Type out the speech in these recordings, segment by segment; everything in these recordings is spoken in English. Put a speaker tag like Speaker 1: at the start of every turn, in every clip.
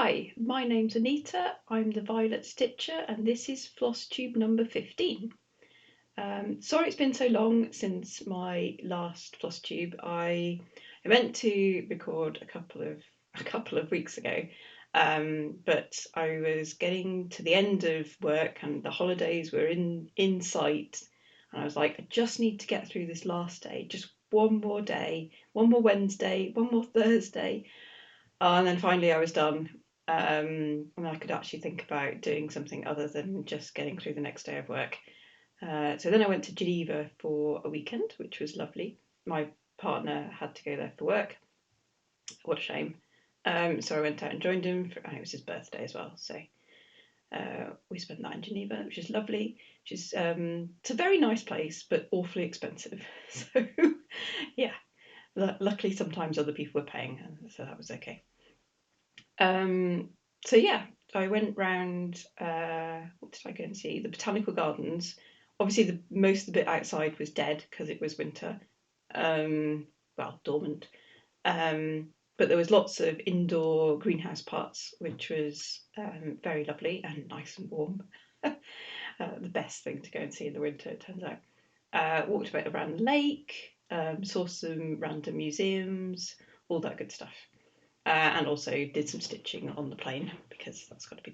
Speaker 1: Hi, my name's Anita, I'm the Violet Stitcher and this is Floss Tube number 15. Sorry it's been so long since my last Floss Tube. I meant to record a couple of weeks ago, but I was getting to the end of work and the holidays were in sight, and I was like, I just need to get through this last day, just one more day, one more Wednesday, one more Thursday. And then finally I was done, and I could actually think about doing something other than just getting through the next day of work. So then I went to Geneva for a weekend, which was lovely. My partner had to go there for work. What a shame. So I went out and joined him, and it was his birthday as well. So we spent that in Geneva, which is lovely. It's a very nice place, but awfully expensive. So yeah. Luckily, sometimes other people were paying, so that was okay. So yeah, I went round. What did I go and see? The botanical gardens. Obviously, most of the bit outside was dead because it was winter. Well, dormant. But there was lots of indoor greenhouse parts, which was very lovely and nice and warm. The best thing to go and see in the winter, it turns out. Walked about around the lake. Saw some random museums, all that good stuff, and also did some stitching on the plane because that's got to be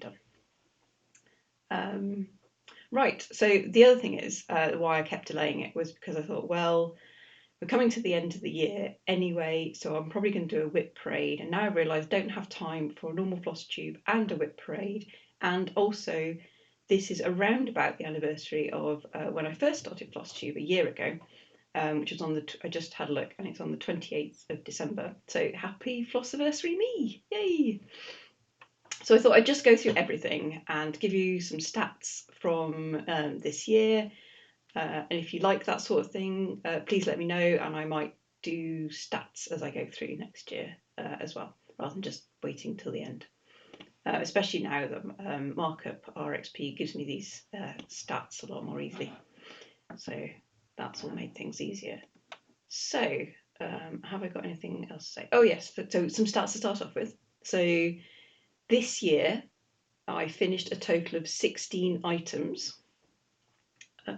Speaker 1: done. Right, so the other thing is why I kept delaying it was because I thought, well, we're coming to the end of the year anyway, so I'm probably going to do a WIP parade, and now I realise I don't have time for a normal floss tube and a WIP parade, and also this is around about the anniversary of when I first started floss tube a year ago. Which was on I just had a look, and it's on the 28th of December. So happy Flossiversary me! Yay! So I thought I'd just go through everything and give you some stats from this year. And if you like that sort of thing, please let me know, and I might do stats as I go through next year as well, rather than just waiting till the end. Especially now that Markup RXP gives me these stats a lot more easily. So that's all made things easier. So, have I got anything else to say? Oh yes, so some stats to start off with. So this year I finished a total of 16 items.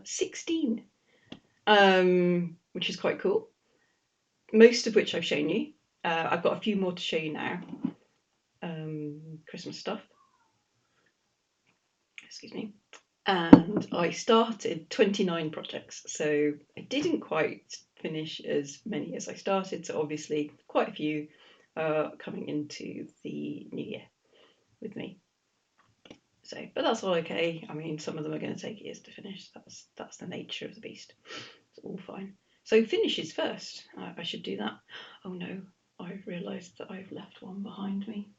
Speaker 1: 16, which is quite cool. Most of which I've shown you. I've got a few more to show you now. Christmas stuff. Excuse me. And I started 29 projects, so I didn't quite finish as many as I started, so obviously quite a few coming into the new year with me. So, but that's all okay. I mean, some of them are going to take years to finish. That's the nature of the beast. It's all fine. So finishes first. I should do that. Oh no, I've realised that I've left one behind me.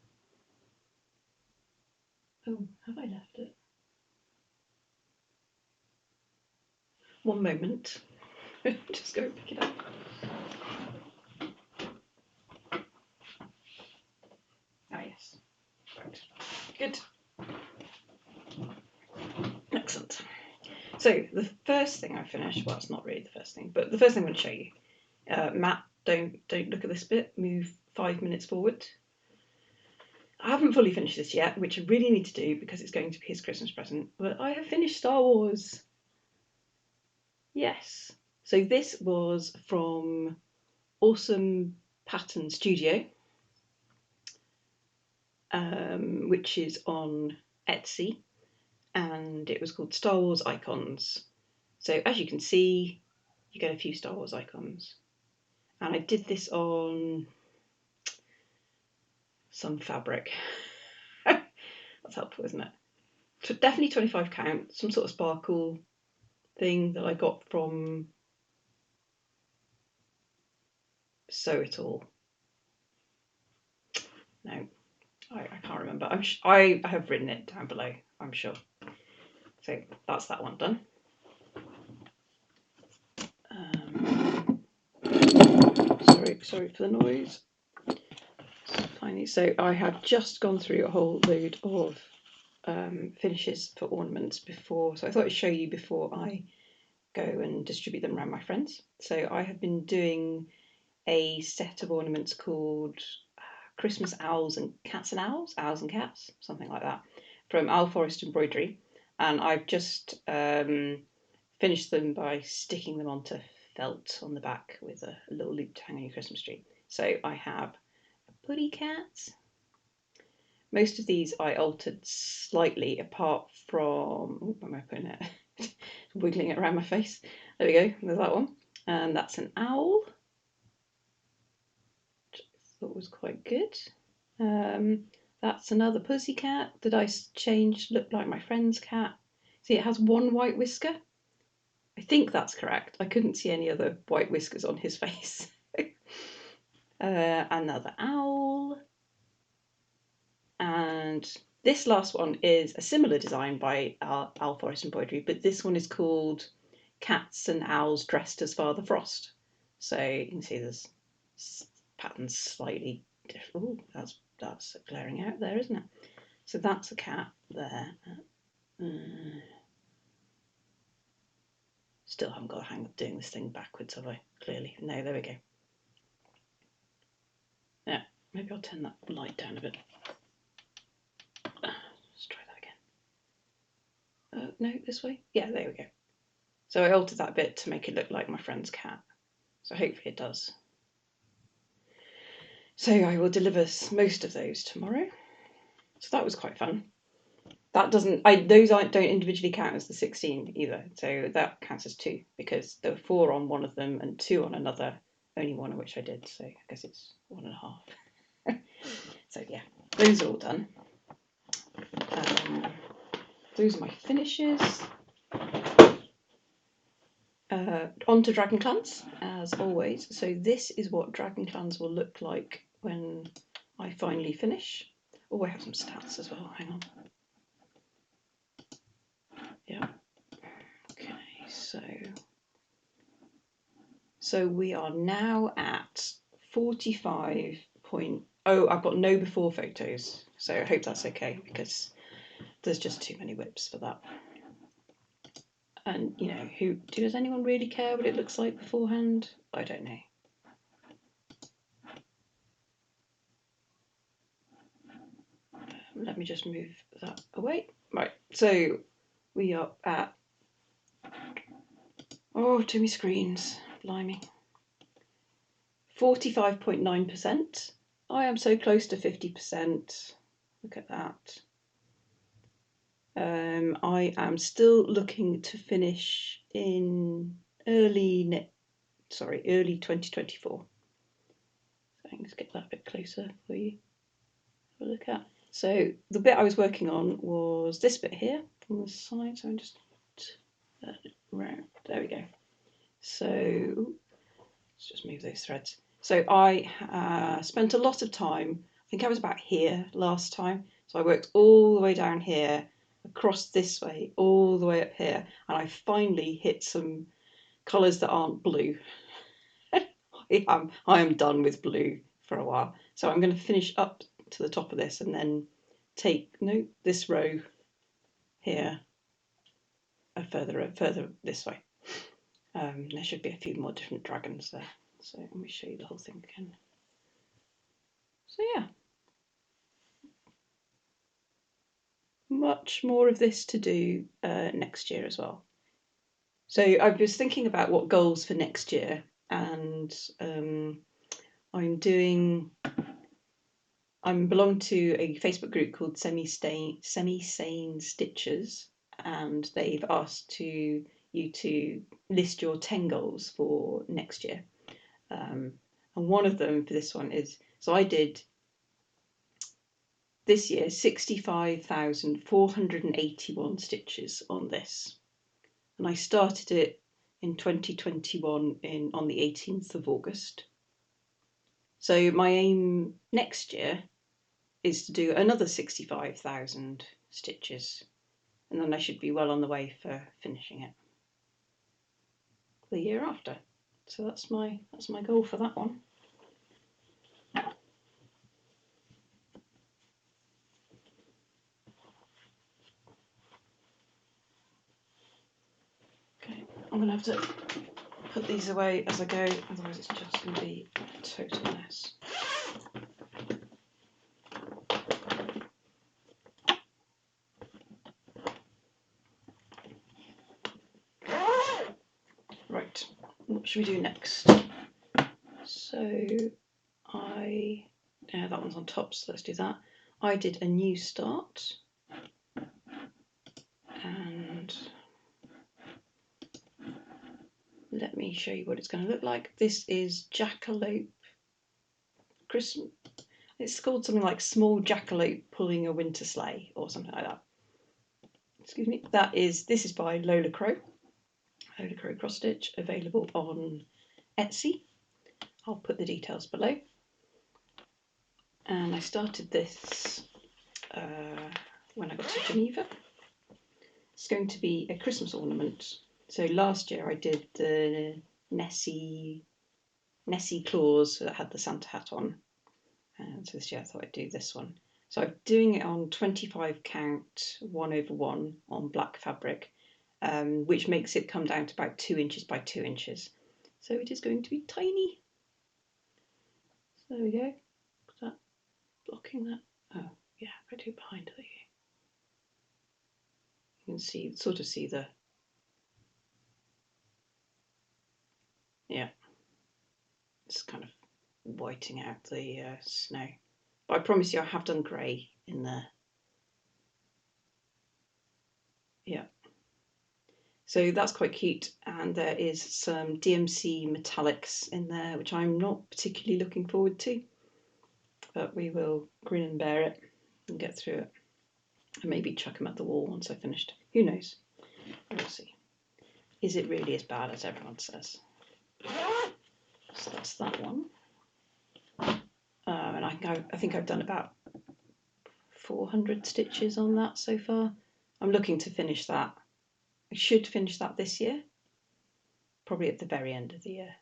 Speaker 1: Oh, have I left it? One moment. Just go pick it up. Ah, yes. Right. Good. Excellent. So the first thing I finished, well, it's not really the first thing, but the first thing I'm going to show you. Matt, don't look at this bit. Move 5 minutes forward. I haven't fully finished this yet, which I really need to do because it's going to be his Christmas present. But I have finished Star Wars. Yes. So this was from Awesome Pattern Studio, which is on Etsy, and it was called Star Wars Icons. So as you can see, you get a few Star Wars icons. And I did this on some fabric. That's helpful, isn't it? So definitely 25 count, some sort of sparkle thing that I got from Sew It All. No, I can't remember. I have written it down below, I'm sure. So that's that one done. Sorry for the noise. It's tiny. So I have just gone through a whole load of finishes for ornaments before, so I thought I'd show you before I go and distribute them around my friends. So I have been doing a set of ornaments called Christmas owls and cats and owls, owls and cats, something like that, from Owl Forest Embroidery, and I've just finished them by sticking them onto felt on the back with a little loop to hang on your Christmas tree. So I have a putty cat. Most of these I altered slightly, apart from, oh, where am I putting it? Wiggling it around my face. There we go, there's that one. And that's an owl, which I thought was quite good. That's another pussy cat that I changed, looked like my friend's cat. See, it has one white whisker. I think that's correct. I couldn't see any other white whiskers on his face. Another owl. And this last one is a similar design by Owl Forest Embroidery, but this one is called Cats and Owls Dressed as Father Frost. So you can see there's patterns slightly different. Oh, that's glaring out there, isn't it? So that's a cat there. Still haven't got a hang of doing this thing backwards, have I? Clearly. No, there we go. Yeah, maybe I'll turn that light down a bit. Let's try that again. No, this way? Yeah, there we go. So I altered that bit to make it look like my friend's cat. So hopefully it does. So I will deliver most of those tomorrow. So that was quite fun. That doesn't, those don't individually count as the 16 either. So that counts as 2 because there were 4 on one of them and 2 on another, only one of which I did. So I guess it's 1.5. So yeah, those are all done. Those are my finishes. On to Dragon Clans, as always. So this is what Dragon Clans will look like when I finally finish. Oh, I have some stats as well, hang on. Yeah. Okay, so we are now at 45 point... Oh, I've got no before photos, so I hope that's okay, because there's just too many WIPs for that. And, you know, does anyone really care what it looks like beforehand? I don't know. Let me just move that away. Right, so we are at... Oh, too many screens. Blimey. 45.9%. I am so close to 50%. Look at that. I am still looking to finish in early 2024. So I can just get that a bit closer for you to look at. So the bit I was working on was this bit here on the side. So I'm just round. There we go. So let's just move those threads. So I spent a lot of time. I think I was about here last time. So I worked all the way down here, across this way, all the way up here, and I finally hit some colours that aren't blue. I am done with blue for a while. So I'm going to finish up to the top of this and then take this row here further this way. There should be a few more different dragons there. So let me show you the whole thing again. So yeah. Much more of this to do next year as well. So I was thinking about what goals for next year, and I belong to a Facebook group called Semi-Sane Stitchers, and they've asked you to list your 10 goals for next year. And one of them for this one is, so I did this year 65,481 stitches on this, and I started it in 2021 on the 18th of August. So my aim next year is to do another 65,000 stitches, and then I should be well on the way for finishing it the year after. So that's my goal for that one. Okay, I'm going to have to put these away as I go, otherwise it's just going to be a total mess. what should we do next? So that one's on top, so let's do that. I did a new start, and let me show you what it's going to look like. This is Jackalope Christmas. It's called something like Small Jackalope Pulling a Winter Sleigh or something like that. Excuse me. This is by Lola Crow. Lola Crow cross stitch, available on Etsy. I'll put the details below. And I started this when I got to Geneva. It's going to be a Christmas ornament. So last year I did the Nessie claws that had the Santa hat on. And so this year I thought I'd do this one. So I'm doing it on 25 count 1/1 on black fabric, which makes it come down to about 2 inches by 2 inches. So it is going to be tiny. So there we go. Is that blocking that? Oh yeah, if I do it behind it, you can sort of see the, yeah, it's kind of whiting out the snow. But I promise you I have done grey in there. Yeah. So that's quite cute, and there is some DMC metallics in there, which I'm not particularly looking forward to, but we will grin and bear it and get through it, and maybe chuck them at the wall once I've finished. Who knows? We'll see. Is it really as bad as everyone says? So that's that one. And I think I've done about 400 stitches on that so far. I'm looking to finish that. I should finish that this year, probably at the very end of the year,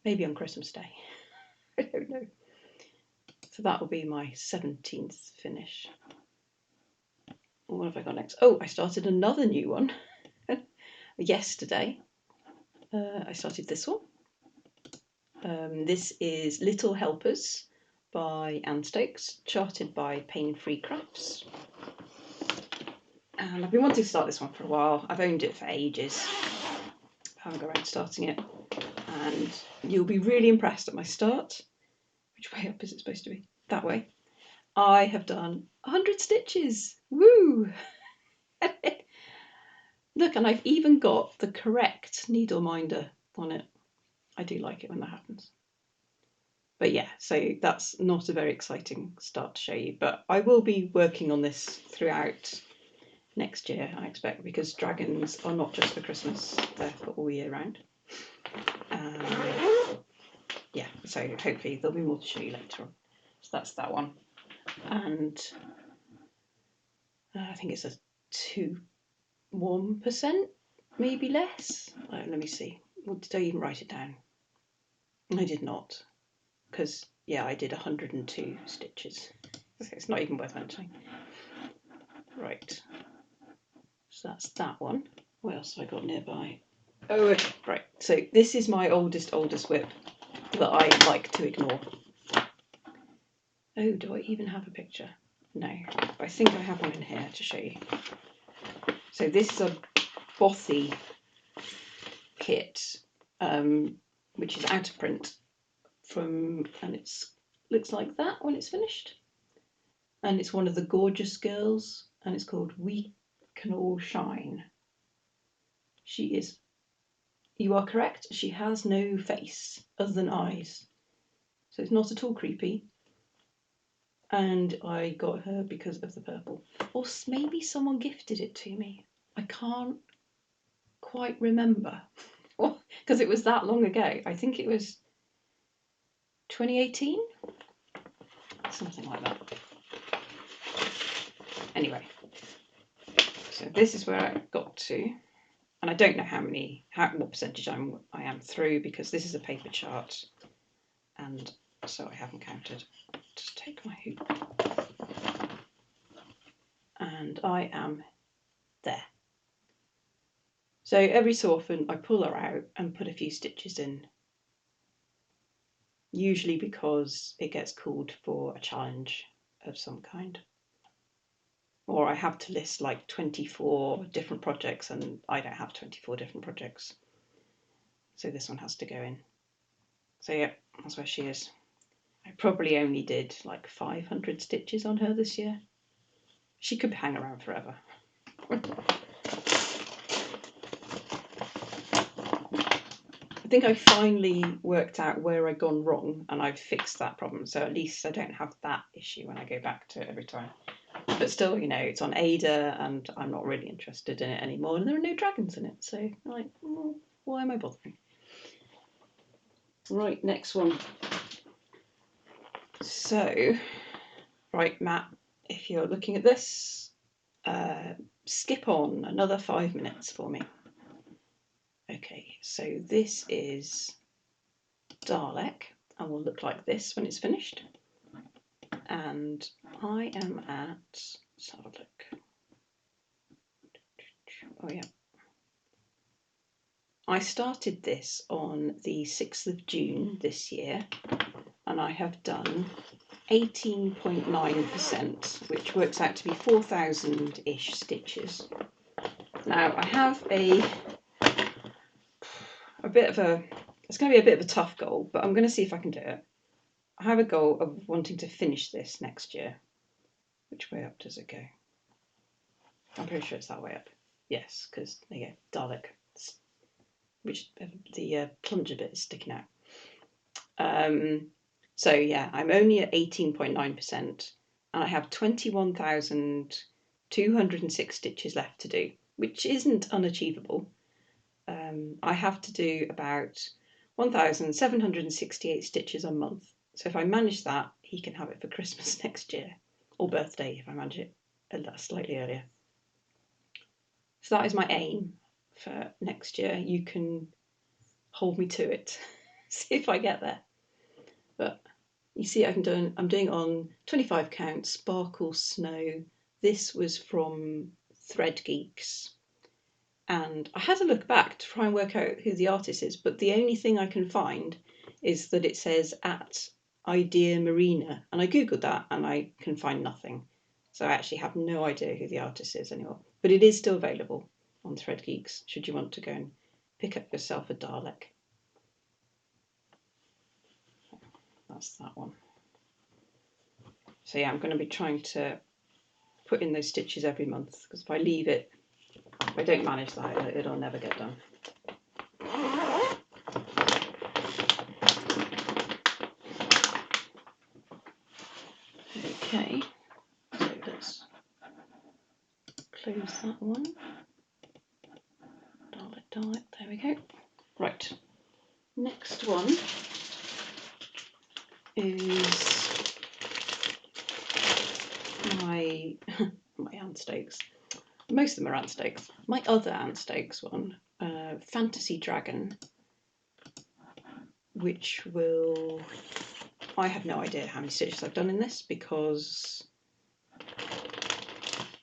Speaker 1: maybe on Christmas Day. I don't know. So that will be my 17th finish. What have I got next? Oh, I started another new one yesterday. I started this one. This is Little Helpers by Anne Stokes, charted by Paine Free Crafts. And I've been wanting to start this one for a while. I've owned it for ages. I haven't got around to starting it. And you'll be really impressed at my start. Which way up is it supposed to be? That way. I have done 100 stitches. Woo! Look, and I've even got the correct needle minder on it. I do like it when that happens. But yeah, so that's not a very exciting start to show you. But I will be working on this throughout next year, I expect, because dragons are not just for Christmas, they're for all year round. Yeah, so hopefully there'll be more to show you later on. So that's that one. And I think it's a 1%, maybe less. Let me see. Well, did I even write it down? I did not, because yeah, I did 102 stitches. So it's not even worth mentioning. Right. So that's that one. What else have I got nearby? Oh, okay. Right. So this is my oldest WIP that I like to ignore. Oh, do I even have a picture? No. I think I have one in here to show you. So this is a Bossy Kit, which is out of print and it looks like that when it's finished. And it's one of the Gorgeous Girls, and it's called We Can All Shine. You are correct, she has no face other than eyes. So it's not at all creepy. And I got her because of the purple. Or maybe someone gifted it to me. I can't quite remember. Because it was that long ago. I think it was 2018? Something like that. Anyway, so this is where I got to, and I don't know what percentage I am through, because this is a paper chart, and so I haven't counted. Just take my hoop, and I am there. So every so often I pull her out and put a few stitches in, usually because it gets called for a challenge of some kind. Or I have to list like 24 different projects, and I don't have 24 different projects. So this one has to go in. So yeah, that's where she is. I probably only did like 500 stitches on her this year. She could hang around forever. I think I finally worked out where I'd gone wrong and I've fixed that problem. So at least I don't have that issue when I go back to it every time. But still, you know, it's on Ada and I'm not really interested in it anymore. And there are no dragons in it. So I'm like, well, why am I bothering? Right, next one. So, right, Matt, if you're looking at this, skip on another 5 minutes for me. Okay, so this is Dalek and will look like this when it's finished. And I am at, let's have a look. Oh yeah. I started this on the 6th of June this year and I have done 18.9%, which works out to be 4,000-ish stitches. Now I have a bit of a, it's going to be a bit of a tough goal, but I'm going to see if I can do it. I have a goal of wanting to finish this next year. Which way up does it go? I'm pretty sure it's that way up. Yes, because there you go, Dalek. Which the plunger bit is sticking out. So yeah, I'm only at 18.9% and I have 21,206 stitches left to do, which isn't unachievable. I have to do about 1,768 stitches a month. So if I manage that, he can have it for Christmas next year, or birthday if I manage it slightly earlier. So that is my aim for next year. You can hold me to it. See if I get there. But you see, I'm doing on 25 count Sparkle Snow. This was from Thread Geeks. And I had to look back to try and work out who the artist is, but the only thing I can find is that it says at Idea Marina. And I googled that and I can find nothing. So I actually have no idea who the artist is anymore. But it is still available on Thread Geeks, should you want to go and pick up yourself a Dalek. That's that one. So yeah, I'm going to be trying to put in those stitches every month, because if I leave it, if I don't manage that, it'll never get done. Okay, so let's close that one. Dalek, there we go. Right, next one is my Anne Stokes. Most of them are Anne Stokes. My other Anne Stokes one, Fantasy Dragon, which will, I have no idea how many stitches I've done in this because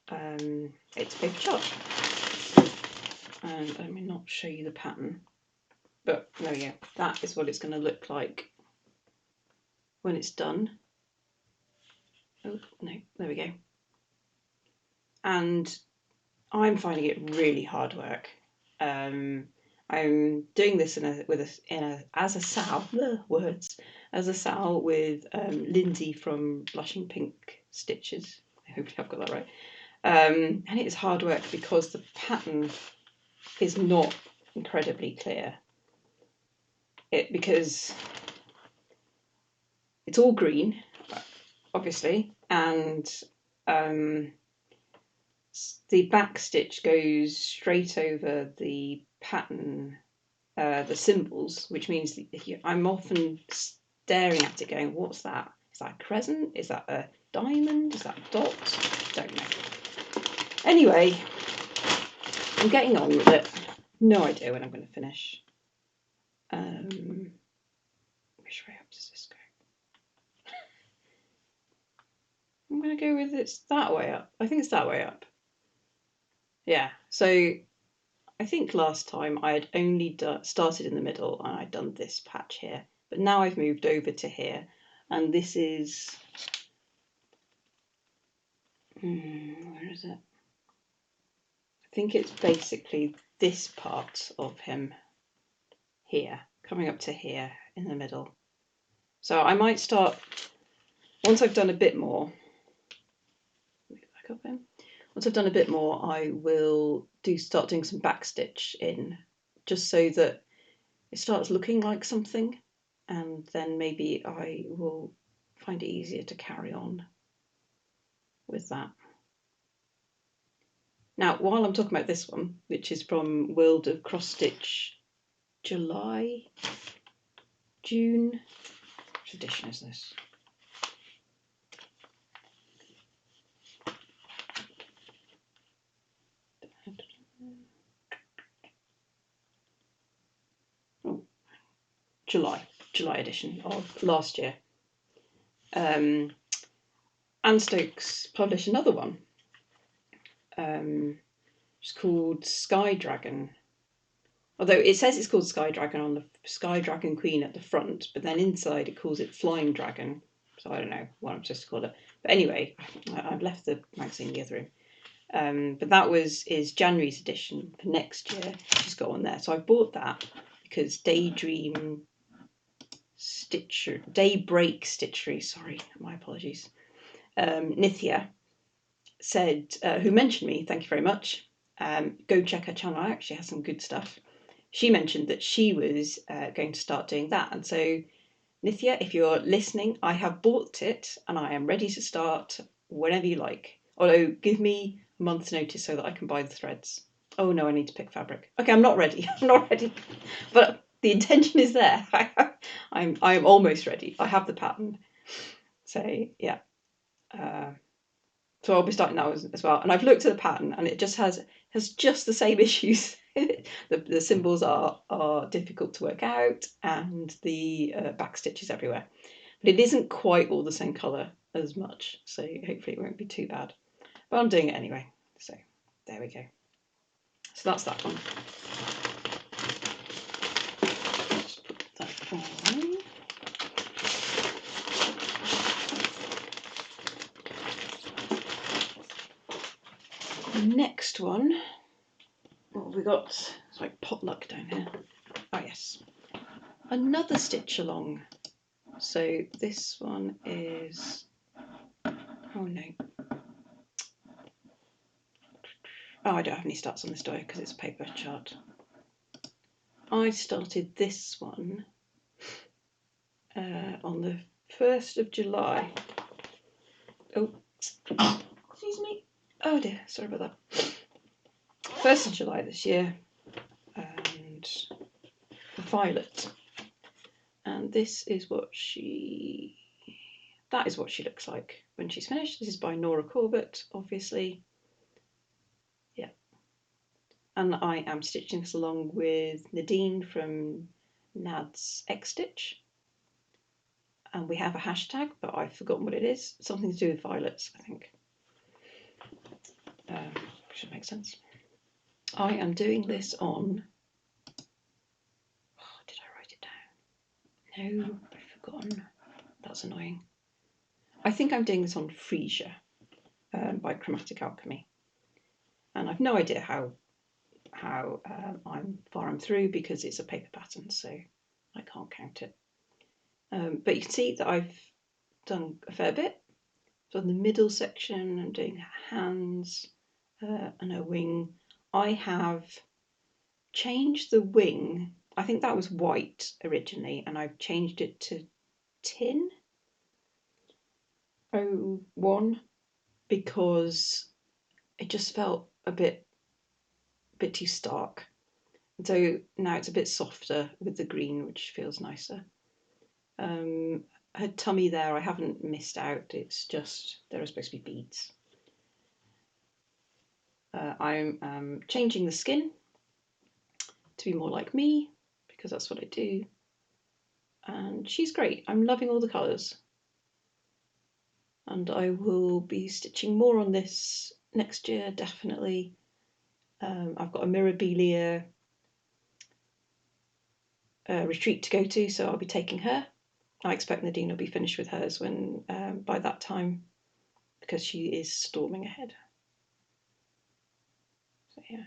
Speaker 1: it's a paper chart. And let me not show you the pattern, but there we go. That is what it's going to look like when it's done. Oh no, there we go. And I'm finding it really hard work. I'm doing this as a sal with Lindsay from Blushing Pink Stitches. I hope I've got that right. And it is hard work because the pattern is not incredibly clear. Because it's all green, obviously, and the back stitch goes straight over the pattern, the symbols, which means that I'm often staring at it going, what's that? Is that a crescent? Is that a diamond? Is that a dot? Don't know. Anyway, I'm getting on with it. No idea when I'm going to finish. Which way up does this go? I'm going to go with it's that way up. I think it's that way up. Yeah, so I think last time I had only started in the middle and I'd done this patch here, but now I've moved over to here, and this is, where is it? I think it's basically this part of him. here, coming up to here in the middle. So I might start, once I've done a bit more, back up in. Once I've done a bit more, I will start doing some backstitch in, just so that it starts looking like something, and then maybe I will find it easier to carry on with that. Now, while I'm talking about this one, which is from World of Cross Stitch, July, June, which edition is this? Oh, July edition of last year. Anne Stokes published another one. It's called Sky Dragon. Although it says it's called Sky Dragon on the Sky Dragon Queen at the front, but then inside it calls it Flying Dragon. So I don't know what I'm supposed to call it. But anyway, I've left the magazine in the other room. But that is January's edition for next year. She's got one there. So I bought that because Daybreak Stitchery, sorry, my apologies. Nithya said, who mentioned me, thank you very much. Go check her channel out, she has some good stuff. She mentioned that she was going to start doing that. And so, Nithya, if you're listening, I have bought it and I am ready to start whenever you like. Although, give me a month's notice so that I can buy the threads. Oh no, I need to pick fabric. Okay, I'm not ready. I'm not ready. But the intention is there. I am almost ready. I have the pattern. So, yeah. So I'll be starting that as well. And I've looked at the pattern and it just has just the same issues. The symbols are difficult to work out and the back stitches everywhere. But it isn't quite all the same colour as much. So hopefully it won't be too bad. But I'm doing it anyway. So there we go. So that's that one. Just put that on. The next one, what have we got? It's like potluck down here. Oh yes, another stitch along. So this one is, oh no. Oh, I don't have any starts on this die because it's a paper chart. I started this one on the 1st of July. Oh, excuse me. Oh dear, sorry about that. 1st of July this year, and Violet. And this is what that is what she looks like when she's finished. This is by Nora Corbett, obviously. Yeah. And I am stitching this along with Nadine from Nad's X Stitch. And we have a hashtag, but I've forgotten what it is. Something to do with violets, I think. Should make sense. I am doing this on. Oh, did I write it down? No, I've forgotten. That's annoying. I think I'm doing this on Freesia by Chromatic Alchemy. And I've no idea how far I'm through because it's a paper pattern, so I can't count it. But you can see that I've done a fair bit. So in the middle section, I'm doing her hands and her wing. I have changed the wing. I think that was white originally, and I've changed it to tin 01 because it just felt a bit too stark. And so now it's a bit softer with the green, which feels nicer. Her tummy there, I haven't missed out. It's just there are supposed to be beads. I'm changing the skin to be more like me because that's what I do. And she's great. I'm loving all the colours. And I will be stitching more on this next year, definitely. I've got a Mirabilia retreat to go to, so I'll be taking her. I expect Nadine will be finished with hers when by that time, because she is storming ahead. So yeah,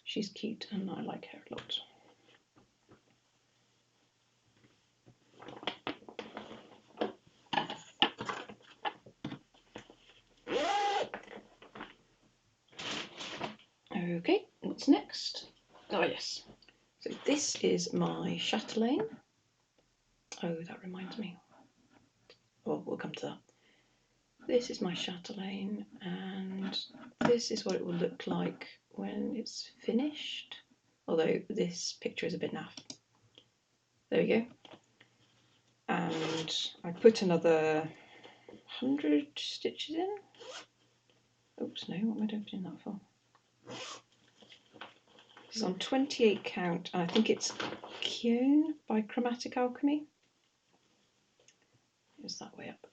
Speaker 1: she's cute and I like her a lot. Oh yes. So this is my Chatelaine. Oh, that reminds me. Well, we'll come to that. This is my Chatelaine, and this is what it will look like when it's finished. Although this picture is a bit naff. There we go. And I put another 100 stitches in. Oops, no, what am I doing that for? This is on 28 count, and I think it's Khione by Chromatic Alchemy. It's that way up.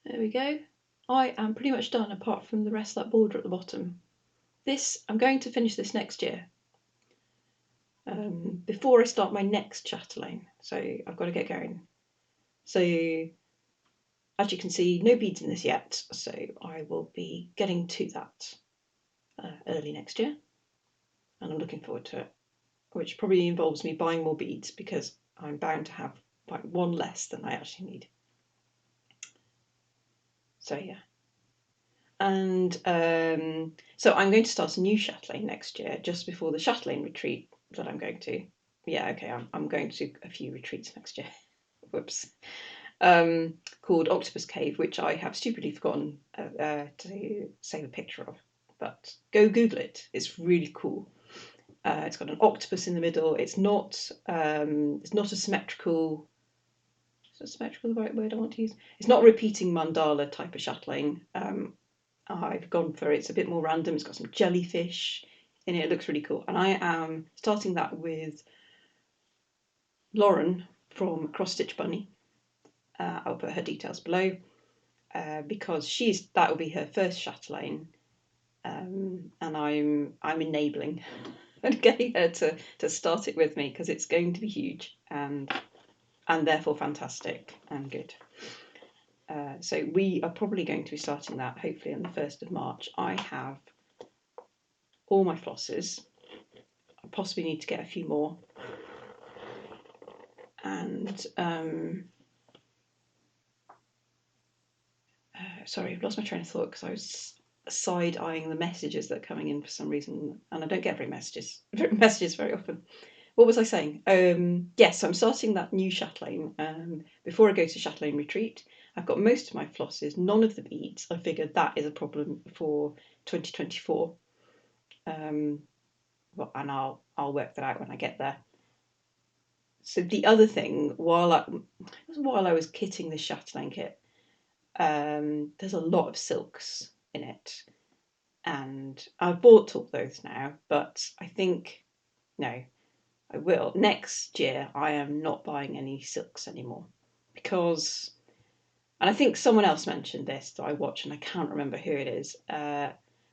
Speaker 1: There we go. I am pretty much done apart from the rest of that border at the bottom. This, I'm going to finish this next year. Before I start my next Chatelaine, so I've got to get going. So as you can see, no beads in this yet, so I will be getting to that early next year, and I'm looking forward to it, which probably involves me buying more beads because I'm bound to have like one less than I actually need. So yeah. And so I'm going to start a new Chatelaine next year, just before the Chatelaine retreat that I'm going to. Yeah, okay, I'm going to a few retreats next year. Whoops. Called Octopus Cave, which I have stupidly forgotten to save a picture of. But go Google it. It's really cool. It's got an octopus in the middle. It's not a symmetrical. Is symmetrical the right word I want to use? It's not a repeating mandala type of Chatelaine. I've gone for it's a bit more random. It's got some jellyfish in it. It looks really cool. And I am starting that with Lauren from Cross Stitch Bunny. I'll put her details below because that will be her first Chatelaine, and I'm enabling and getting her to start it with me because it's going to be huge and therefore fantastic and good. So we are probably going to be starting that hopefully on the 1st of March. I have all my flosses. I possibly need to get a few more. And sorry, I've lost my train of thought because I was side-eyeing the messages that are coming in for some reason, and I don't get messages very often. What was I saying? Yes, I'm starting that new Chatelaine before I go to Chatelaine retreat. I've got most of my flosses, none of the beads. I figured that is a problem for 2024. And I'll work that out when I get there. So the other thing, while I was kitting the Chatelaine kit, there's a lot of silks in it, and I've bought all those now, but I think no, I will. Next year, I am not buying any silks anymore because, and I think someone else mentioned this that I watch and I can't remember who it is.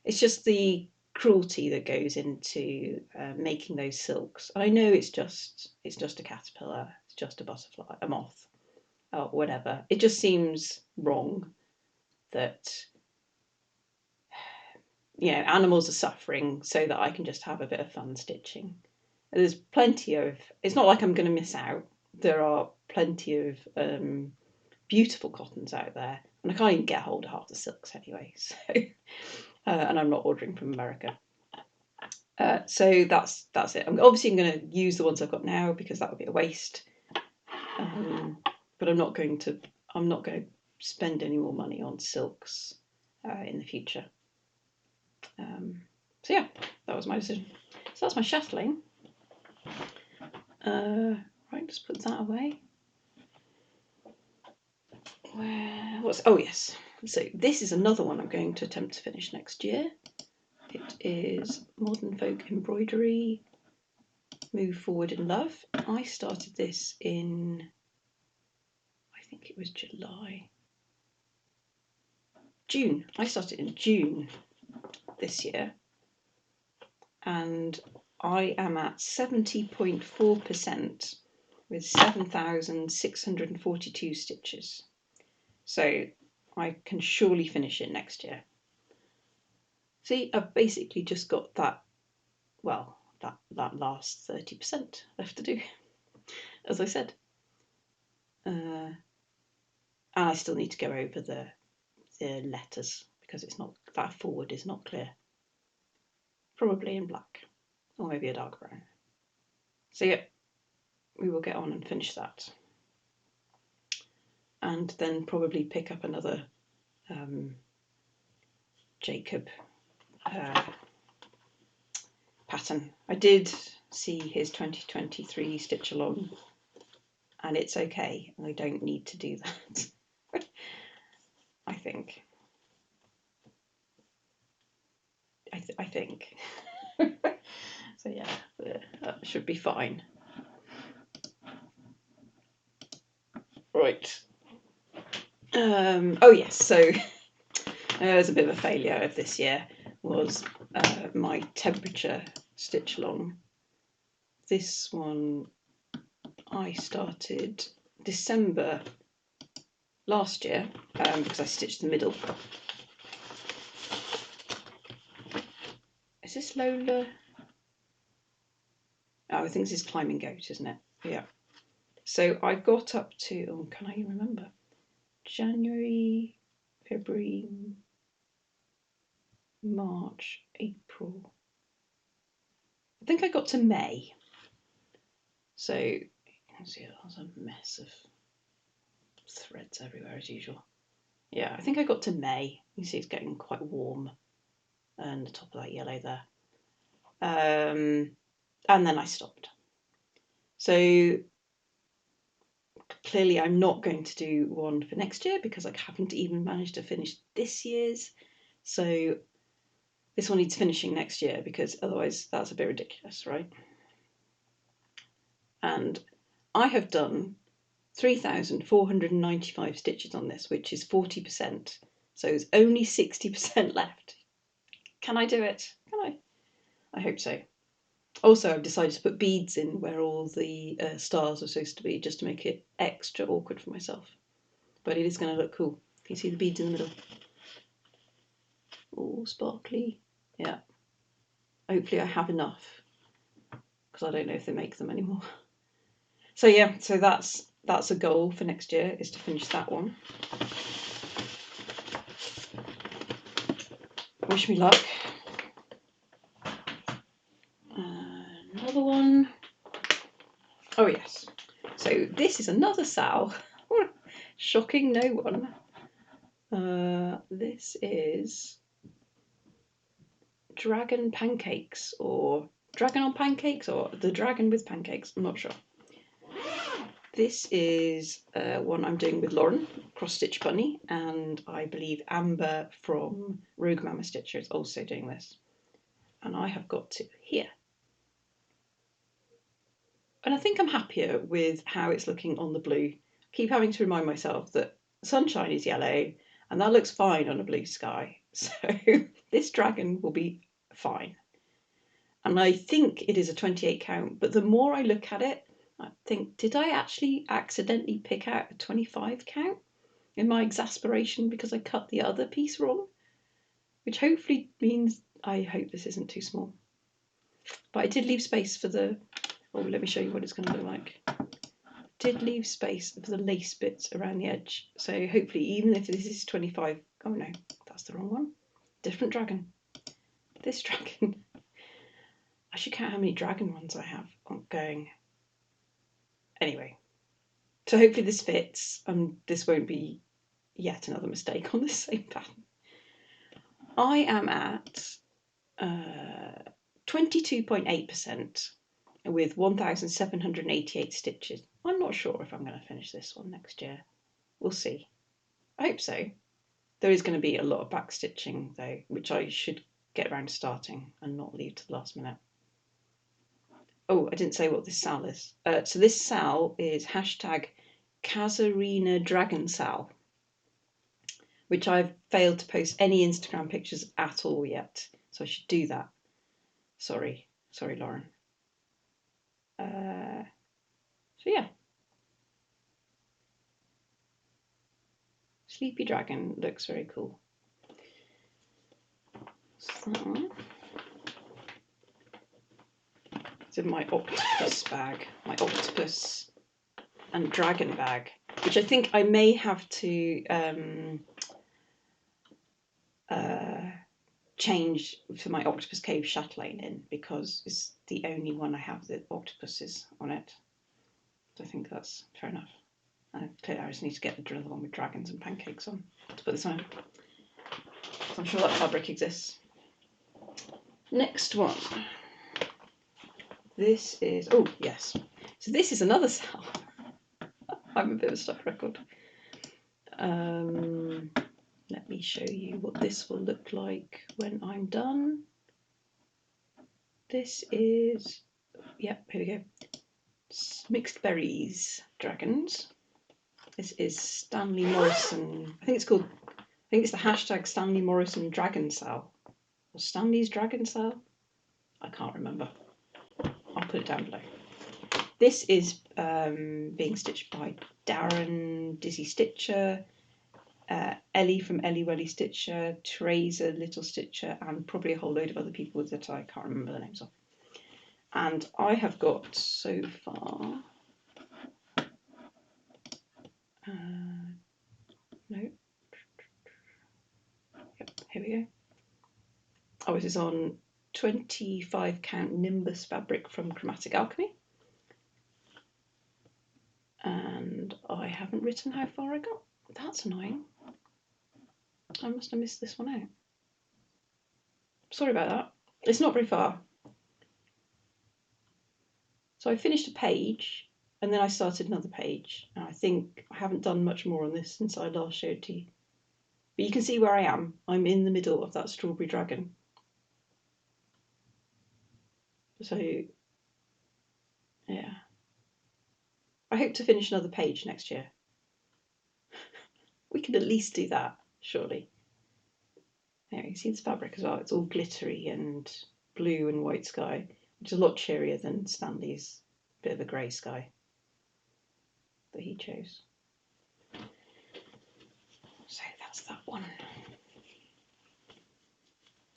Speaker 1: It's just the cruelty that goes into making those silks. I know it's just a caterpillar, it's just a butterfly, a moth, or whatever. It just seems wrong that animals are suffering so that I can just have a bit of fun stitching. There's plenty of, it's not like I'm going to miss out. There are plenty of beautiful cottons out there, and I can't even get hold of half the silks anyway. So, and I'm not ordering from America. So that's it. I'm obviously going to use the ones I've got now because that would be a waste. But I'm not going to spend any more money on silks in the future. So yeah, that was my decision. So that's my Chatelaine. Right, just put that away. Oh yes. So this is another one I'm going to attempt to finish next year. It is Modern Folk Embroidery, Move Forward in Love. I started this in, I think it was June. I started in June this year, and I am at 70.4% with 7,642 stitches. So I can surely finish it next year. See, I've basically just got that last 30% left to do, as I said. And I still need to go over the letters because it's not, that forward is not clear. probably in black, or maybe a dark brown. So yeah, we will get on and finish that. And then probably pick up another Jacob pattern. I did see his 2023 stitch along, and it's okay. I don't need to do that. I think. I think. So yeah, that should be fine. Right. Oh yes, so there's a bit of a failure of this year was my temperature stitch along. This one I started December last year because I stitched the middle. Is this Lola? Oh, I think this is Climbing Goat, isn't it? Yeah. So I got up to, oh, can I remember? January, February, March, April. I think I got to May. So you can see there's a mess of threads everywhere as usual. Yeah, I think I got to May. You see it's getting quite warm, and the top of that yellow there. And then I stopped. So clearly I'm not going to do one for next year because I haven't even managed to finish this year's. So this one needs finishing next year because otherwise that's a bit ridiculous, right? And I have done 3,495 stitches on this, which is 40%. So there's only 60% left. Can I do it? Can I? I hope so. Also, I've decided to put beads in where all the stars are supposed to be, just to make it extra awkward for myself. But it is going to look cool. Can you see the beads in the middle? All sparkly. Yeah. Hopefully I have enough, because I don't know if they make them anymore. So yeah, so that's a goal for next year, is to finish that one. Wish me luck. Another one. Oh yes. So this is another Sal. Shocking no one. This is Dragon Pancakes, or Dragon on Pancakes, or the Dragon with Pancakes. I'm not sure. This is one I'm doing with Lauren, Cross Stitch Bunny, and I believe Amber from Rogue Mama Stitcher is also doing this. And I have got to here. And I think I'm happier with how it's looking on the blue. I keep having to remind myself that sunshine is yellow, and that looks fine on a blue sky. So this dragon will be fine. And I think it is a 28 count, but the more I look at it, I think, did I actually accidentally pick out a 25 count in my exasperation because I cut the other piece wrong? Which hopefully means, I hope this isn't too small. But I did leave space for the, oh, let me show you what it's going to look like. Did leave space for the lace bits around the edge. So hopefully, even if this is 25, oh no, that's the wrong one. Different dragon. This dragon. I should count how many dragon ones I have going. Anyway, so hopefully this fits, and this won't be yet another mistake on the same pattern. I am at 22.8% with 1,788 stitches. I'm not sure if I'm going to finish this one next year. We'll see. I hope so. There is going to be a lot of back stitching though, which I should get around to starting and not leave to the last minute. Oh, I didn't say what this Sal is. So this Sal is hashtag Kazarina Dragon Sal, which I've failed to post any Instagram pictures at all yet. So I should do that. Sorry, Lauren. So yeah. Sleepy Dragon looks very cool. So, it's in my octopus bag, my octopus and dragon bag, which I think I may have to change for my Octopus Cave Chatelaine in, because it's the only one I have that octopuses on it. So I think that's fair enough. Clearly I just need to get the drill one with dragons and pancakes on to put this on. So I'm sure that fabric exists. Next one. This is, oh yes, so this is another cell. I'm a bit of a stuck record. Let me show you what this will look like when I'm done. This is, yep, here we go. Mixed Berries Dragons. This is Stanley Morrison. I think it's the hashtag Stanley Morrison Dragon Cell. Or Stanley's Dragon Cell? I can't remember. I'll put it down below. This is being stitched by Darren Dizzy Stitcher, Ellie from Ellie Welly Stitcher, Teresa Little Stitcher, and probably a whole load of other people that I can't remember the names of. And I have got so far, no, yep, here we go. Oh, this is on 25 count Nimbus fabric from Chromatic Alchemy. And I haven't written how far I got. That's annoying. I must have missed this one out. Sorry about that. It's not very far. So I finished a page and then I started another page. And I think I haven't done much more on this since I last showed to you. But you can see where I am. I'm in the middle of that strawberry dragon. So, yeah. I hope to finish another page next year. We could at least do that, surely. There, you can see this fabric as well. It's all glittery and blue and white sky, which is a lot cheerier than Stanley's bit of a grey sky that he chose. So that's that one.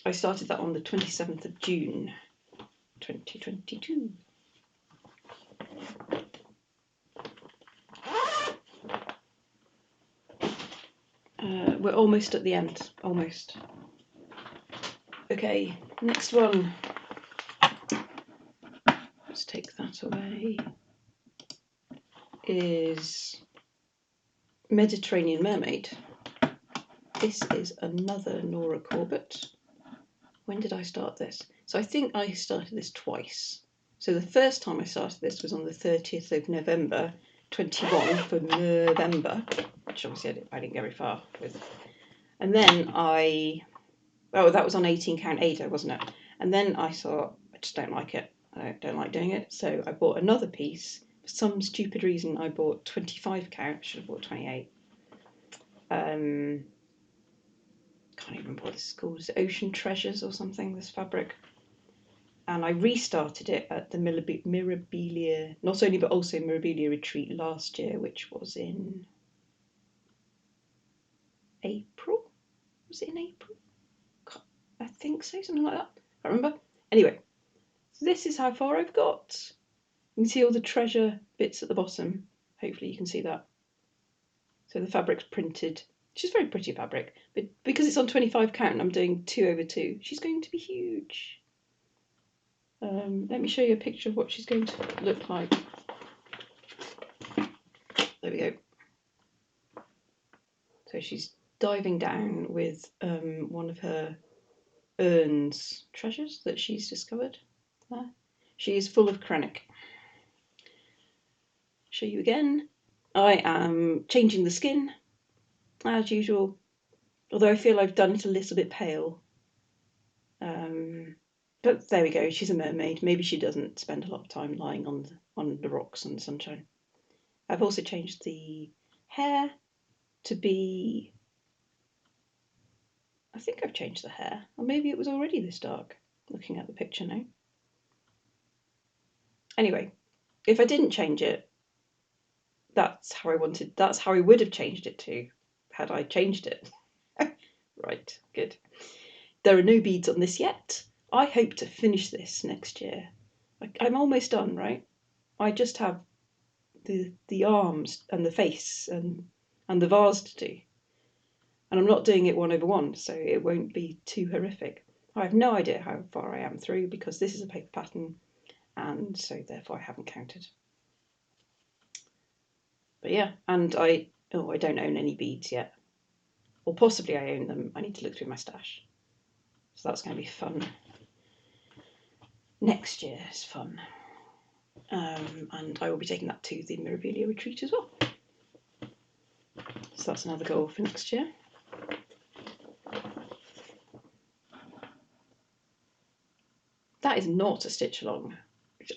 Speaker 1: I started that on the 27th of June, 2022. We're almost at the end, almost. Okay, next one. Let's take that away. Is Mediterranean Mermaid. This is another Nora Corbett. When did I start this? So I think I started this twice. So the first time I started this was on the 30th of November 21 for November, which obviously I didn't go very far with. And then that was on 18 count Ada, wasn't it? And then I thought, I just don't like it. I don't like doing it. So I bought another piece. For some stupid reason, I bought 25 count. I should have bought 28. Can't even remember what this is called. Is it Ocean Treasures or something, this fabric? And I restarted it at the Mirabilia, not only but also Mirabilia retreat last year, which was in April. Was it in April? I think so, something like that. I can't remember. Anyway, so this is how far I've got. You can see all the treasure bits at the bottom. Hopefully you can see that. So the fabric's printed. She's very pretty fabric, but because it's on 25 count, I'm doing 2/2. She's going to be huge. Let me show you a picture of what she's going to look like. There we go. So she's diving down with one of her urns treasures that she's discovered. There. She is full of Chromatic. Show you again. I am changing the skin as usual, although I feel I've done it a little bit pale. But there we go, she's a mermaid. Maybe she doesn't spend a lot of time lying on the rocks in the sunshine. I've also changed the hair to be, I think I've changed the hair, or maybe it was already this dark, looking at the picture now. Anyway, if I didn't change it, that's how I would have changed it to, had I changed it. Right, good. There are no beads on this yet. I hope to finish this next year. I'm almost done, right? I just have the arms and the face and the vase to do. And I'm not doing it 1/1, so it won't be too horrific. I have no idea how far I am through because this is a paper pattern, and so therefore I haven't counted. But yeah, and I don't own any beads yet. Or possibly I own them. I need to look through my stash. So that's going to be fun. Next year is fun. And I will be taking that to the Mirabilia retreat as well. So that's another goal for next year. That is not a stitch along.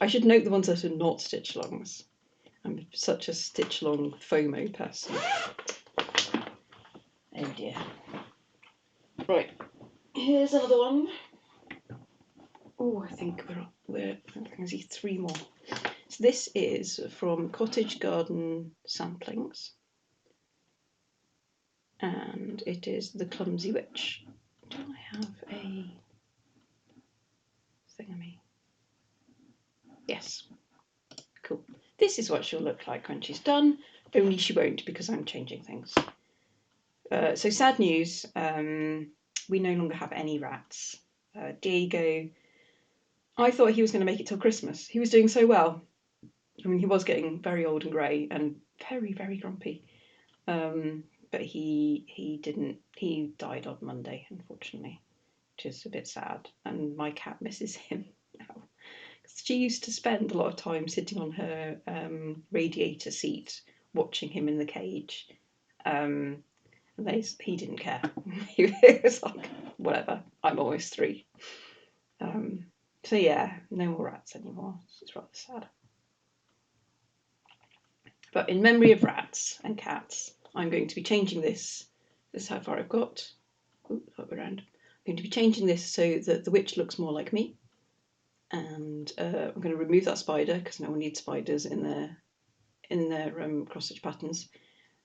Speaker 1: I should note the ones that are not stitch alongs. I'm such a stitch along FOMO person. Oh dear. Right, here's another one. Oh, I think I can see 3 more. So this is from Cottage Garden Samplings, and it is the Clumsy Witch. Do I have a thingamy? Yes. Cool. This is what she'll look like when she's done, only she won't because I'm changing things. So sad news, we no longer have any rats. Diego, I thought he was going to make it till Christmas. He was doing so well. I mean, he was getting very old and grey and very, very grumpy. But he didn't. He died on Monday, unfortunately, which is a bit sad. And my cat misses him now. She used to spend a lot of time sitting on her radiator seat, watching him in the cage. He didn't care. He was like, whatever, I'm almost 3. So yeah, no more rats anymore. It's rather sad. But in memory of rats and cats, I'm going to be changing this. This is how far I've got. Ooh, up around. I'm going to be changing this so that the witch looks more like me. And I'm going to remove that spider because no one needs spiders in their cross-stitch patterns.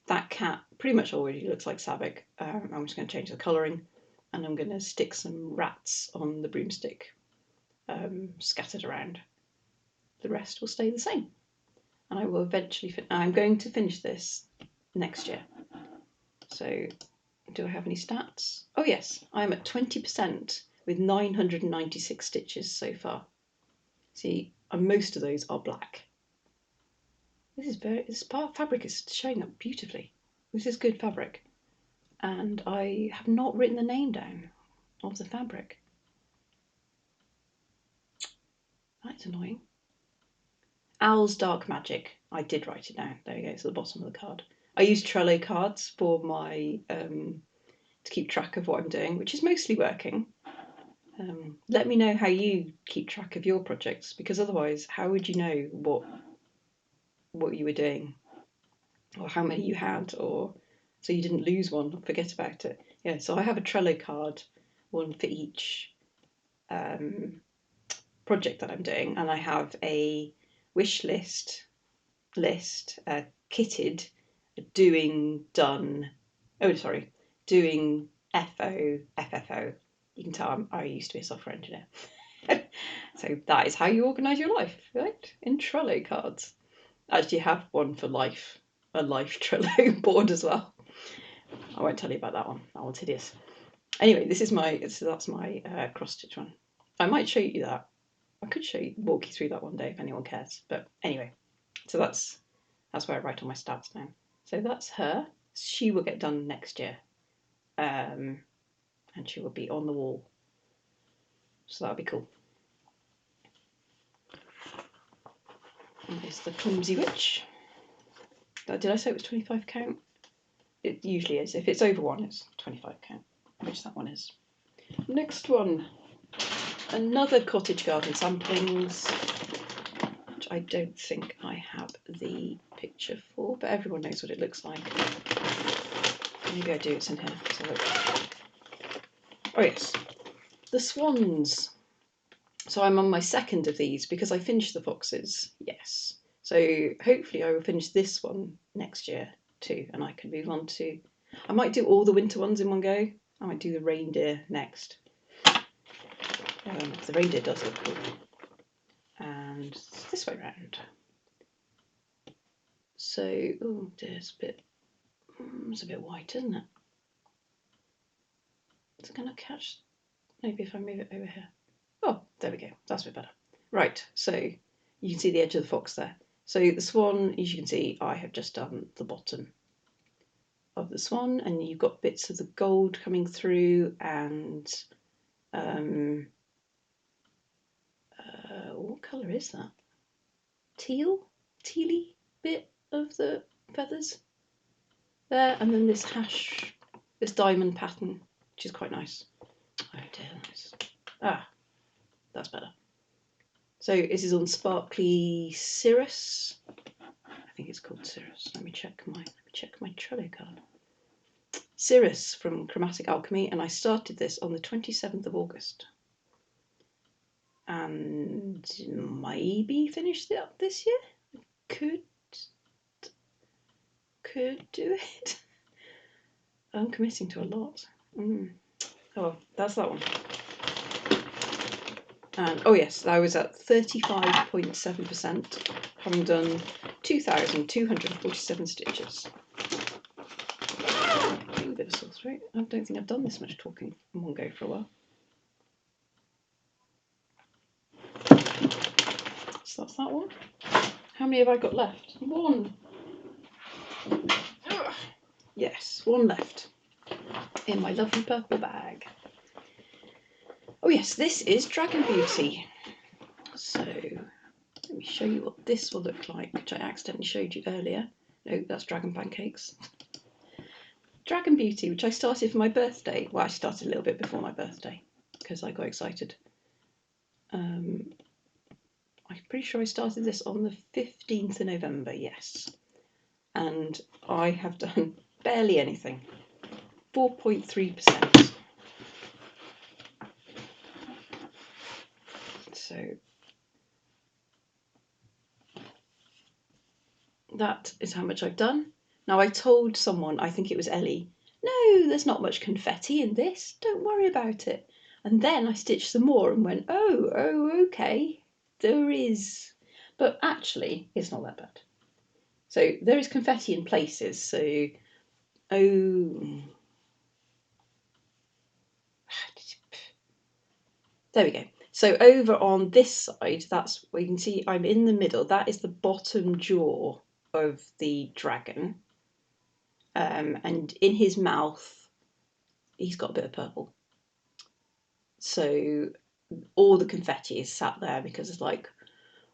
Speaker 1: That cat pretty much already looks like Savick. I'm just going to change the colouring, and I'm going to stick some rats on the broomstick scattered around. The rest will stay the same. And I will eventually, I'm going to finish this next year. So do I have any stats? Oh yes, I'm at 20% with 996 stitches so far. See, and most of those are black. This fabric is showing up beautifully. This is good fabric. And I have not written the name down of the fabric. That's annoying. Owl's Dark Magic. I did write it down. There we go. It's at the bottom of the card. I use Trello cards for my to keep track of what I'm doing, which is mostly working. Let me know how you keep track of your projects, because otherwise, how would you know what you were doing, or how many you had, or so you didn't lose one, forget about it. Yeah, so I have a Trello card, one for each project that I'm doing, and I have a wish list, kitted, doing, done, doing, FO, FFO. You can tell I used to be a software engineer. So that is how you organise your life, right? In Trello cards. I actually have one for life, a life Trello board as well. I won't tell you about that one. That one's hideous. Anyway, that's my cross stitch one. I might show you that. I could walk you through that one day if anyone cares. But anyway, so that's where I write all my stats now. So that's her. She will get done next year, and she will be on the wall. So that'll be cool. And there's the Clumsy Witch. Did I say it was 25 count? It usually is. If it's over 1, it's 25 count, which that one is. Next one, another Cottage Garden Samplings, which I don't think I have the picture for, but everyone knows what it looks like. Maybe I do, it's in here. So oh yes, the Swans. So I'm on my 2nd of these because I finished the foxes, yes. So hopefully I will finish this one next year too, and I can move on to, I might do all the winter ones in one go. I might do the reindeer next. The reindeer does look cool. And this way round. So, oh dear, it's a bit white, isn't it? Is it going to catch? Maybe if I move it over here. Oh, there we go. That's a bit better. Right, so you can see the edge of the fox there. So the swan, as you can see, I have just done the bottom of the swan, and you've got bits of the gold coming through, and what colour is that? Tealy bit of the feathers there, and then this diamond pattern, which is quite nice. Oh dear, that's better. So this is on sparkly Cirrus. I think it's called Cirrus. Let me check my Trello card. Cirrus from Chromatic Alchemy, and I started this on the 27th of August. And maybe finished it up this year. Could do it. I'm committing to a lot. Oh, that's that one. And oh yes, I was at 35.7%, having done 2,247 stitches. A bit of sore throat. I don't think I've done this much talking in one go for a while. So that's that one. How many have I got left? One. Yes, one left in my lovely purple bag. Oh yes, this is Dragon Beauty. So let me show you what this will look like, which I accidentally showed you earlier. No, that's Dragon Pancakes. Dragon Beauty, which I started for my birthday. Well, I started a little bit before my birthday because I got excited. I'm pretty sure I started this on the 15th of November, yes. And I have done barely anything. 4.3%. So that is how much I've done. Now I told someone, I think it was Ellie, no, there's not much confetti in this, don't worry about it. And then I stitched some more and went, oh, okay, there is. But actually, it's not that bad. So there is confetti in places, so, there we go. So over on this side, that's where you can see I'm in the middle. That is the bottom jaw of the dragon. And in his mouth, he's got a bit of purple. So all the confetti is sat there because there's like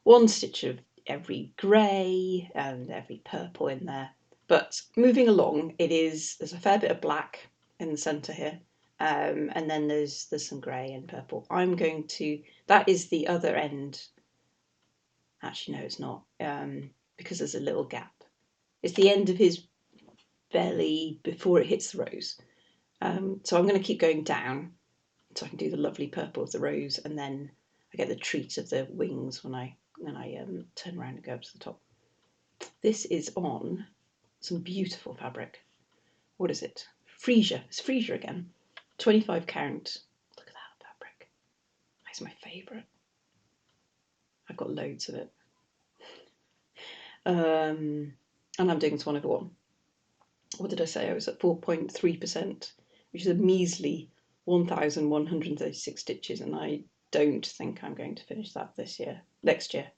Speaker 1: one stitch of every grey and every purple in there. But moving along, there's a fair bit of black in the centre here. And then there's some grey and purple. That is the other end. Actually, no, it's not, because there's a little gap. It's the end of his belly before it hits the rose. So I'm going to keep going down so I can do the lovely purple of the rose, and then I get the treat of the wings when I turn around and go up to the top. This is on some beautiful fabric. What is it? Freesia. It's Freesia again. 25 count. Look at that fabric. That's my favourite. I've got loads of it. And I'm doing Swan over 1. What did I say? I was at 4.3%, which is a measly 1,136 stitches, and I don't think I'm going to finish that next year.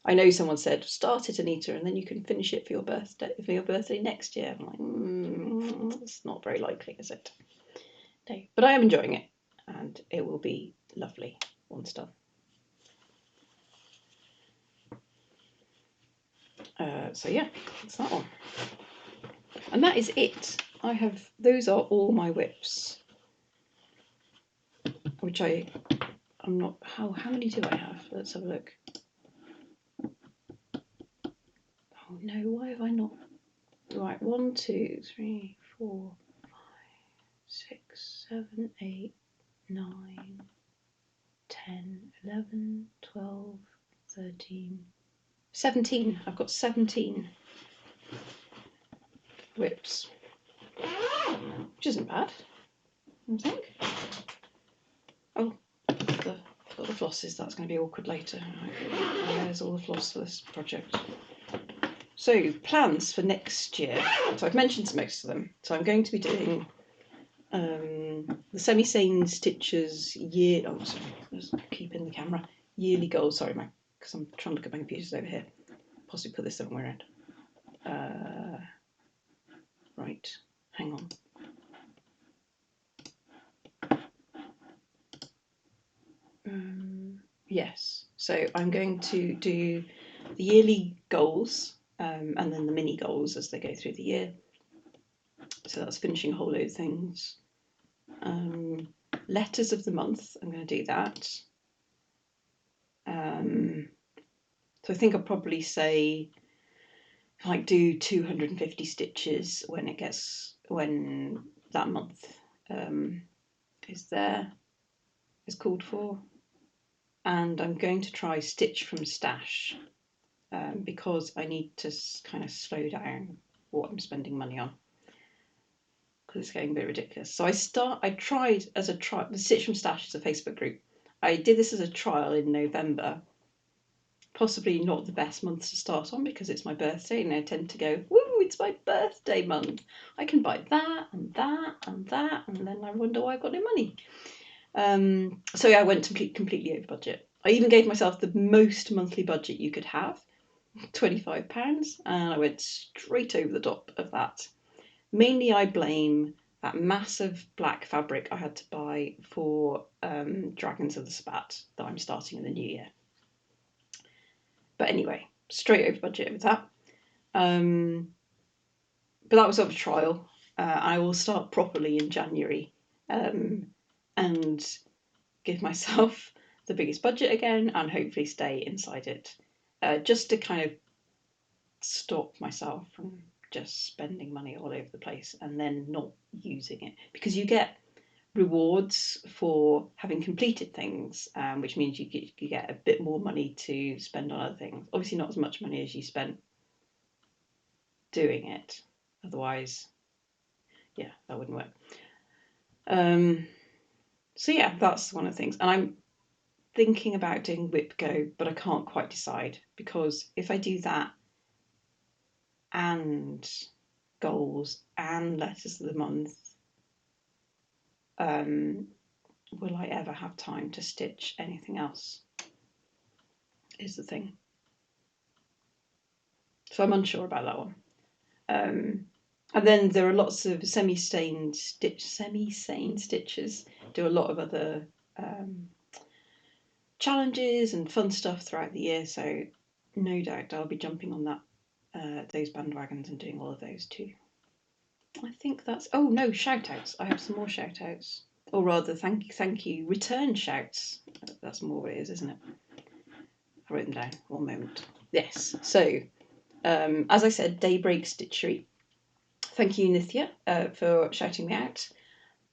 Speaker 1: I know someone said, start it, Anita, and then you can finish it for your birthday next year. I'm like, it's not very likely, is it? No, but I am enjoying it, and it will be lovely once done. So yeah, that's that one. And that is it. Those are all my WIPs, which I'm not, how many do I have? Let's have a look. Oh no, why have I not? Right, 1, 2, 3, 4, 5, 6, 7, 8, 9, 10, 11, 12, 13, 17. I've got 17 WIPs, which isn't bad, I think. Oh, the flosses, that's going to be awkward later. There's all the floss for this project. So, plans for next year. So I've mentioned most of them. So I'm going to be doing The semi-sane stitches year. Oh, sorry, let's keep in the camera. Yearly goals. Sorry, because I'm trying to look at my computers over here. Possibly put this somewhere around. Right, hang on. Yes, so I'm going to do the yearly goals and then the mini goals as they go through the year. So that's finishing a whole load of things. Letters of the month, I'm going to do that. So I think I'll probably say like do 250 stitches when that month is called for. And I'm going to try stitch from stash because I need to kind of slow down what I'm spending money on because it's getting a bit ridiculous. So I tried as a trial. The Stitch from Stash is a Facebook group. I did this as a trial in November. Possibly not the best month to start on because it's my birthday and I tend to go, woo, it's my birthday month. I can buy that and that and that, and then I wonder why I've got no money. So yeah, I went completely over budget. I even gave myself the most monthly budget you could have, £25, and I went straight over the top of that. Mainly I blame that massive black fabric I had to buy for Dragons of the Spat that I'm starting in the new year. But anyway, straight over budget with that. But that was up a trial. I will start properly in January and give myself the biggest budget again and hopefully stay inside it. Just to kind of stop myself from just spending money all over the place and then not using it. Because you get rewards for having completed things, which means you get a bit more money to spend on other things. Obviously not as much money as you spent doing it. Otherwise, yeah, that wouldn't work. So yeah, that's one of the things. And I'm thinking about doing WIP Go, but I can't quite decide because if I do that and goals and letters of the month, will I ever have time to stitch anything else? Is the thing. So I'm unsure about that one. And then there are lots of semi-sane stitches. Do a lot of other challenges and fun stuff throughout the year. So no doubt I'll be jumping on those bandwagons and doing all of those too. I think that's. Oh no, shout outs. I have some more shout outs. Or rather, thank you, return shouts. That's more what it is, isn't it? I've written down. One moment. Yes. So, as I said, Daybreak Stitchery. Thank you, Nithya, for shouting me out.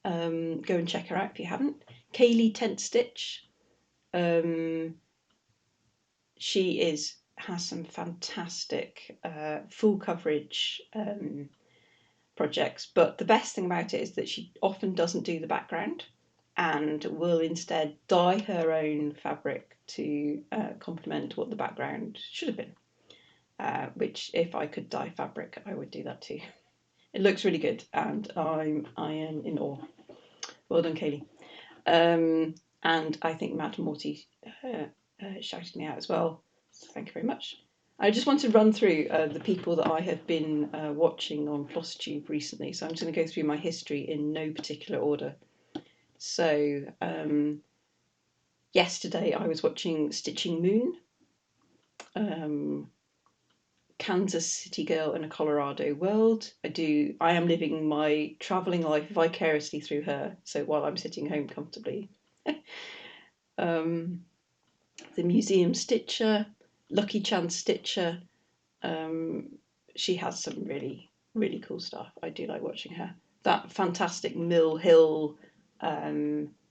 Speaker 1: Go and check her out if you haven't. Kaylee Tent Stitch. She has some fantastic full coverage projects, but the best thing about it is that she often doesn't do the background and will instead dye her own fabric to complement what the background should have been, which if I could dye fabric I would do that too. It looks really good and I am in awe. Well done, Kaylee. And I think Matt and Morty shouted me out as well, so thank you very much. I just want to run through the people that I have been watching on Floss Tube recently. So I'm just going to go through my history in no particular order. So yesterday I was watching Stitching Moon, Kansas City Girl in a Colorado World. I am living my travelling life vicariously through her. So while I'm sitting home comfortably. The Museum Stitcher, Lucky Chance Stitcher. She has some really, really cool stuff. I do like watching her. That fantastic Mill Hill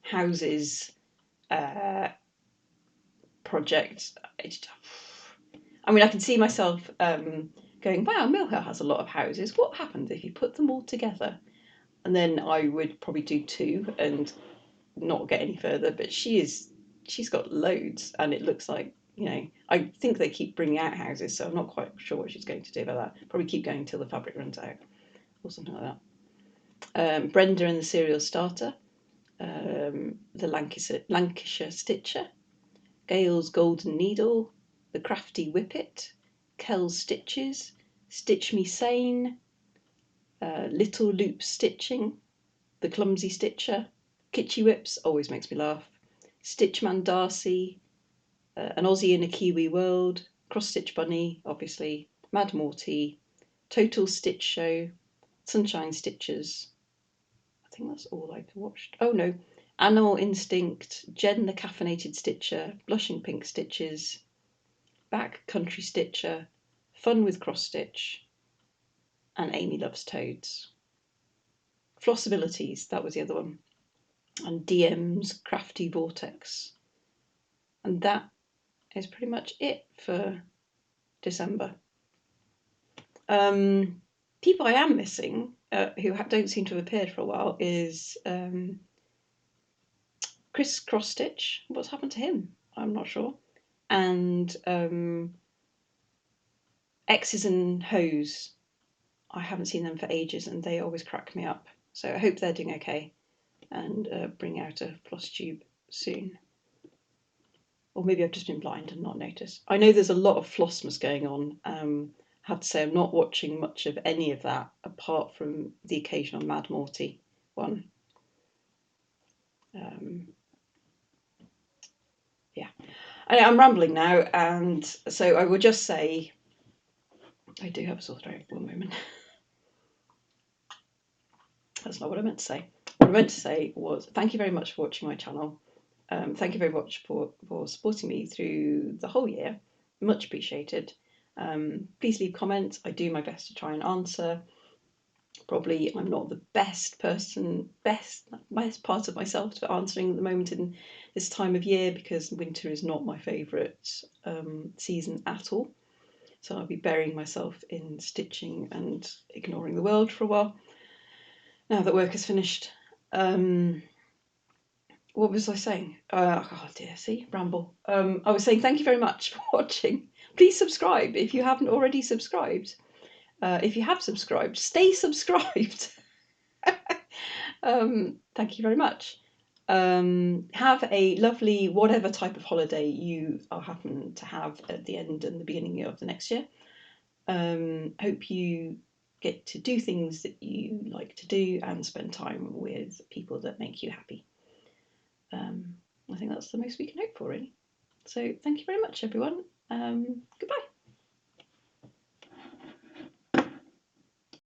Speaker 1: houses project. I mean, I can see myself going, wow, Mill Hill has a lot of houses. What happens if you put them all together? And then I would probably do 2 and not get any further. But she's got loads, and it looks like, I think they keep bringing out houses, so I'm not quite sure what she's going to do about that. Probably keep going until the fabric runs out or something like that. Brenda and the Serial Starter, the Lancashire Stitcher, Gail's Golden Needle, the Crafty Whippet, Kel's Stitches, Stitch Me Sane, Little Loop Stitching, the Clumsy Stitcher, Kitschy Whips, always makes me laugh, Stitchman Darcy, An Aussie in a Kiwi World, Cross Stitch Bunny, obviously, Mad Morty, Total Stitch Show, Sunshine Stitches. I think that's all I've watched. Oh no, Animal Instinct, Jen the Caffeinated Stitcher, Blushing Pink Stitches, Back Country Stitcher, Fun with Cross Stitch, and Amy Loves Toads. Flossabilities, that was the other one, and DM's Crafty Vortex. And that is pretty much it for December. People I am missing, who don't seem to have appeared for a while, is Chris Cross Stitch. What's happened to him? I'm not sure. And X's and Hoes. I haven't seen them for ages, and they always crack me up. So I hope they're doing okay, and bring out a floss tube soon. Or maybe I've just been blind and not noticed. I know there's a lot of Flossmas going on. I have to say I'm not watching much of any of that apart from the occasional Mad Morty one. Yeah, I'm rambling now, and so I will just say I do have a sore throat. One moment. That's not what I meant to say. What I meant to say was thank you very much for watching my channel. Thank you very much for supporting me through the whole year. Much appreciated. Please leave comments. I do my best to try and answer. Probably I'm not the best part of myself for answering at the moment in this time of year, because winter is not my favourite season at all. So I'll be burying myself in stitching and ignoring the world for a while, now that work is finished. What was I saying? Oh dear, see, ramble. I was saying thank you very much for watching. Please subscribe if you haven't already subscribed. If you have subscribed, stay subscribed. Thank you very much. Have a lovely whatever type of holiday you happen to have at the end and the beginning of the next year. Hope you get to do things that you like to do and spend time with people that make you happy. I think that's the most we can hope for, really. So thank you very much, everyone. Goodbye.